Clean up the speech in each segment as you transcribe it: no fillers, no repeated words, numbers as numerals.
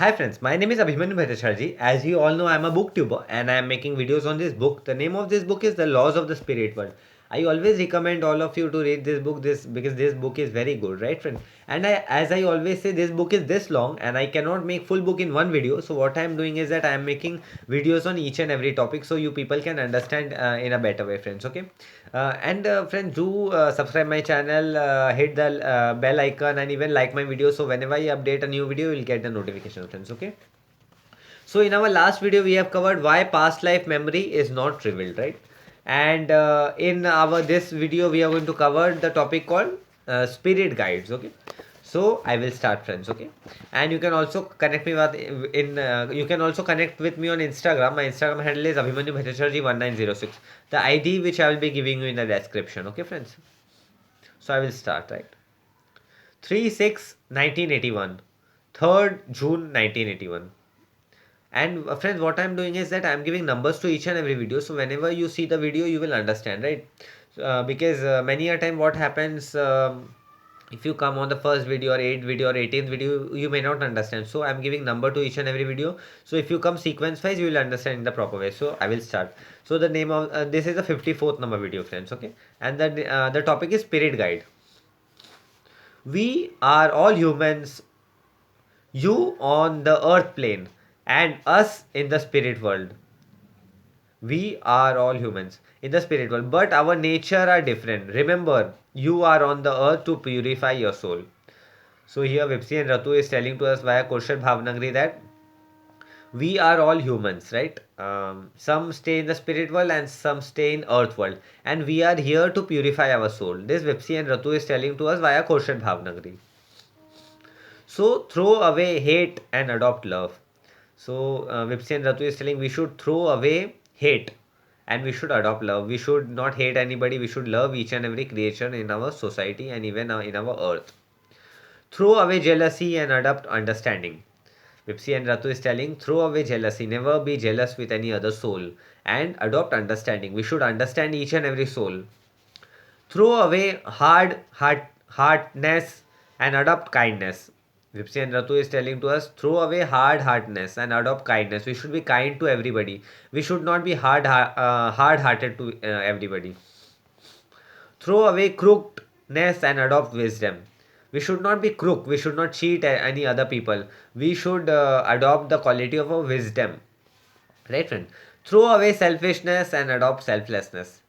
Hi friends, my name is Abhimanyu Bhattacharjee. As you all know, I am a booktuber and I am making videos on this book. The name of this book is The Laws of the Spirit World. I always recommend all of you to read this book because this book is very good, right friends? And as I always say, this book is this long and I cannot make full book in one video. So what I am doing is that I am making videos on each and every topic so you people can understand in a better way, friends. Okay. And friends, do subscribe my channel, hit the bell icon, and even like my video. So whenever I update a new video, you'll get the notification, friends. Okay. So in our last video, we have covered why past life memory is not revealed, right? And in our this video, we are going to cover the topic called spirit guides. Okay. So I will start, friends. Okay, and you can also connect me with you can also connect with me on Instagram. My Instagram handle is Abhimanyu Bhattacharjee 1906. The ID which I will be giving you in the description. Okay, friends. So I will start, right. 3/6/1981, 3rd June 1981. And friends, what I'm doing is that I'm giving numbers to each and every video. So whenever you see the video, you will understand, right? Because many a time what happens, if you come on the first video or 8th video or 18th video, you may not understand. So I'm giving number to each and every video. So if you come sequence wise, you will understand in the proper way. So I will start. So the name of this is the 54th number video, friends. Okay, and the topic is spirit guide. We are all humans, you on the earth plane and us in the spirit world. We are all humans in the spirit world, but our nature are different. Remember, you are on the earth to purify your soul. So here Vipsi and Ratu is telling to us via Kaushal Bhavnagri that we are all humans, right? Some stay in the spirit world and some stay in earth world, and we are here to purify our soul. This Vipsi and Ratu is telling to us via Kaushal Bhavnagri. So throw away hate and adopt love. So Vipsi and Ratu is telling we should throw away hate and we should adopt love. We should not hate anybody. We should love each and every creature in our society and even in our earth. Throw away jealousy and adopt understanding. Vipsi and Ratu is telling throw away jealousy. Never be jealous with any other soul and adopt understanding. We should understand each and every soul. Throw away hardness and adopt kindness. Vipsi and Ratu is telling to us throw away hardness and adopt kindness. We should be kind to everybody. We should not be hard-hearted to everybody. Throw away crookedness and adopt wisdom. We should not be crook. We should not cheat any other people. We should adopt the quality of a wisdom. Right, friend? Throw away selfishness and adopt selflessness.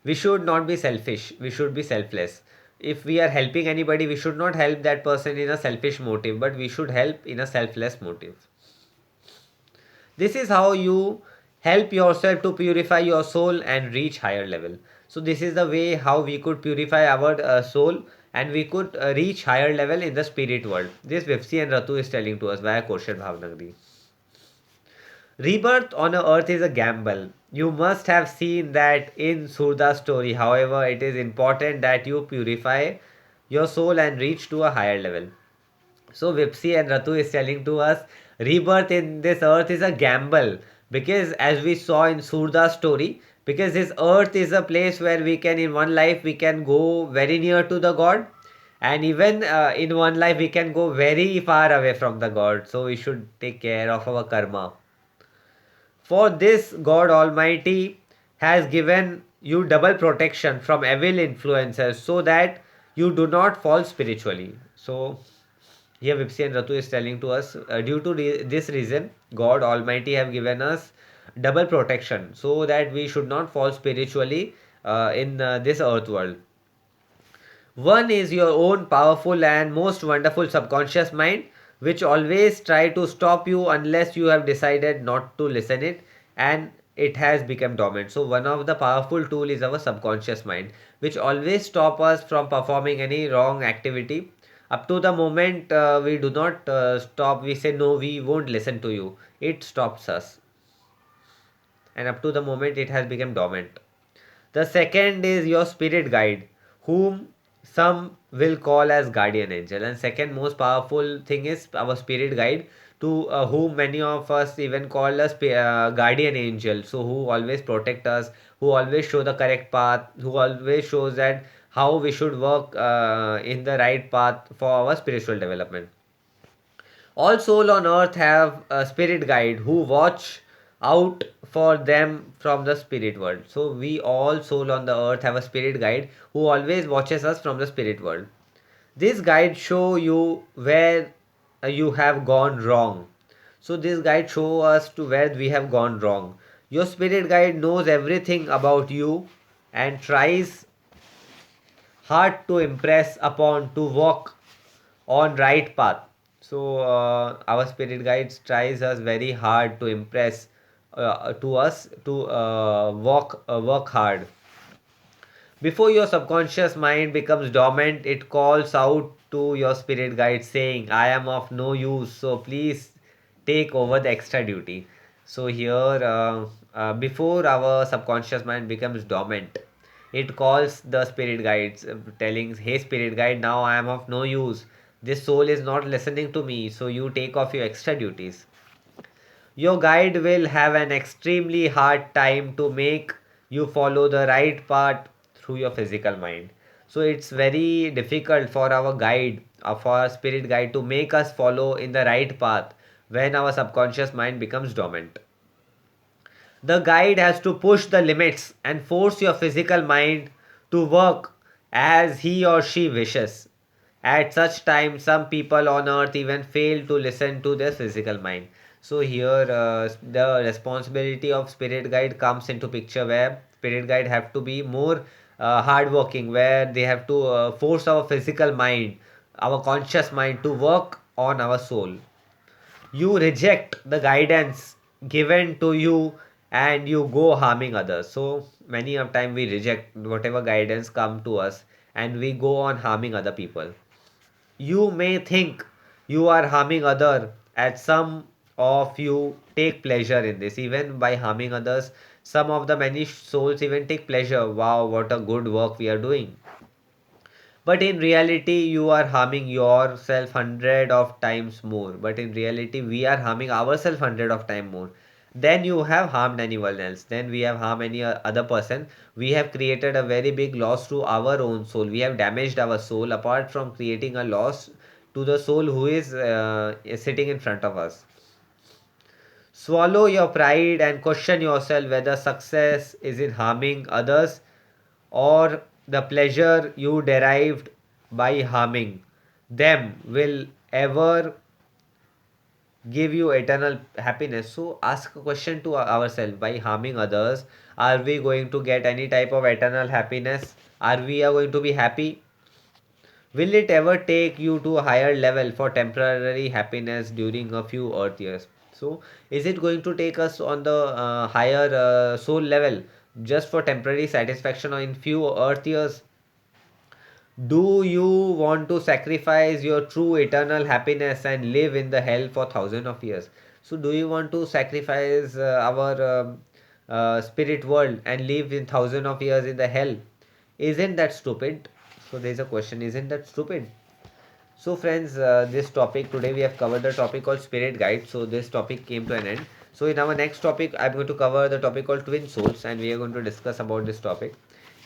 We should not be selfish. We should be selfless. If we are helping anybody, we should not help that person in a selfish motive, but we should help in a selfless motive. This is how you help yourself to purify your soul and reach higher level. So this is the way how we could purify our soul and we could reach higher level in the spirit world. This Vipsi and Ratu is telling to us via Kaushal Bhavnagri. Rebirth on a earth is a gamble. You must have seen that in Surda's story. However, it is important that you purify your soul and reach to a higher level. So Vipsi and Ratu is telling to us rebirth in this earth is a gamble because as we saw in Surda's story, because this earth is a place where we can in one life we can go very near to the God and even in one life we can go very far away from the God. So we should take care of our karma. For this, God Almighty has given you double protection from evil influences so that you do not fall spiritually. So, here Vipsi and Ratu is telling to us, due to this reason, God Almighty have given us double protection so that we should not fall spiritually in this earth world. One is your own powerful and most wonderful subconscious mind, which always try to stop you unless you have decided not to listen it and it has become dormant. So one of the powerful tool is our subconscious mind, which always stop us from performing any wrong activity. Up to the moment we do not stop, we say no, we won't listen to you. It stops us, and up to the moment it has become dormant. The second is your spirit guide, whom some will call as guardian angel. And second most powerful thing is our spirit guide, to whom many of us even call us guardian angel. So who always protect us, who always show the correct path, who always shows that how we should work in the right path for our spiritual development. All soul on earth have a spirit guide who watch out for them from the spirit world. So we all soul on the earth have a spirit guide who always watches us from the spirit world. This guide show you where you have gone wrong. So this guide show us to where we have gone wrong. Your spirit guide knows everything about you and tries hard to impress upon to walk on right path. So our spirit guides tries us very hard to impress to us to work hard. Before your subconscious mind becomes dormant, it calls out to your spirit guide saying, I am of no use, so please take over the extra duty. So, here, before our subconscious mind becomes dormant, it calls the spirit guides, telling, hey, spirit guide, now I am of no use. This soul is not listening to me, so you take off your extra duties. Your guide will have an extremely hard time to make you follow the right path through your physical mind. So it's very difficult for our guide, for our spirit guide to make us follow in the right path when our subconscious mind becomes dormant. The guide has to push the limits and force your physical mind to work as he or she wishes. At such time, some people on earth even fail to listen to their physical mind. So here, the responsibility of spirit guide comes into picture where spirit guide have to be more hardworking, where they have to force our physical mind, our conscious mind to work on our soul. You reject the guidance given to you and you go harming others. So many of time we reject whatever guidance come to us and we go on harming other people. You may think you are harming other, and some of you take pleasure in this even by harming others. Some of the many souls even take pleasure. Wow, what a good work we are doing. But in reality, you are harming yourself hundred of times more. But in reality, we are harming ourselves hundred of times more. Then you have harmed anyone else. Then we have harmed any other person. We have created a very big loss to our own soul. We have damaged our soul apart from creating a loss to the soul who is sitting in front of us. Swallow your pride and question yourself whether success is in harming others or the pleasure you derived by harming them will ever give you eternal happiness. So ask a question to ourselves, by harming others, are we going to get any type of eternal happiness? Are we are going to be happy? Will it ever take you to a higher level for temporary happiness during a few earth years? So, is it going to take us on the higher soul level just for temporary satisfaction or in few earth years? Do you want to sacrifice your true eternal happiness and live in the hell for thousands of years? So, do you want to sacrifice our spirit world and live in thousands of years in the hell? Isn't that stupid? So, there is a question, isn't that stupid? So, friends, this topic today we have covered the topic called spirit guide. So, this topic came to an end. So, in our next topic, I'm going to cover the topic called twin souls, and we are going to discuss about this topic.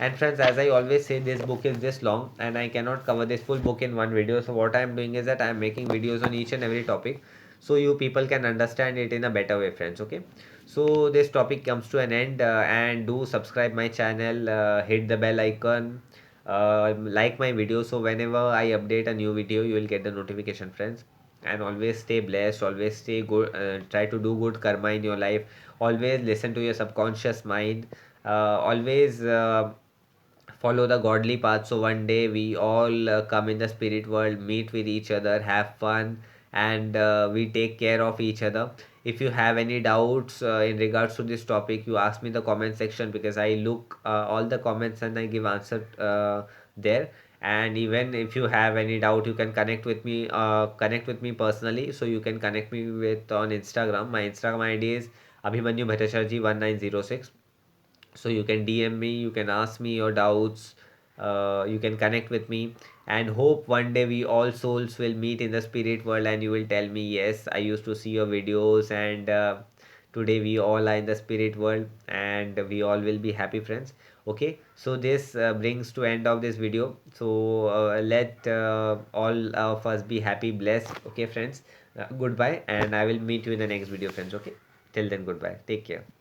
And friends, as I always say, this book is this long, and I cannot cover this full book in one video. So, what I am doing is that I am making videos on each and every topic, so you people can understand it in a better way, friends. Okay. So, this topic comes to an end, and do subscribe my channel, hit the bell icon, like my video, so whenever I update a new video you will get the notification, friends. And always stay blessed, always stay good, try to do good karma in your life, always listen to your subconscious mind, always follow the godly path, so one day we all come in the spirit world, meet with each other, have fun, and we take care of each other. If you have any doubts in regards to this topic, you ask me in the comment section, because I look all the comments and I give answer there. And even if you have any doubt, you can connect with me personally. So you can connect me with on Instagram. My Instagram ID is Abhimanyu Bhattacharjee 1906. So you can DM me, you can ask me your doubts, you can connect with me, and hope one day we all souls will meet in the spirit world and you will tell me, yes, I used to see your videos, and today we all are in the spirit world and we all will be happy, friends. Okay, so this brings to end of this video. So let all of us be happy, blessed. Okay, friends. Goodbye, and I will meet you in the next video, friends. Okay, till then, goodbye. Take care.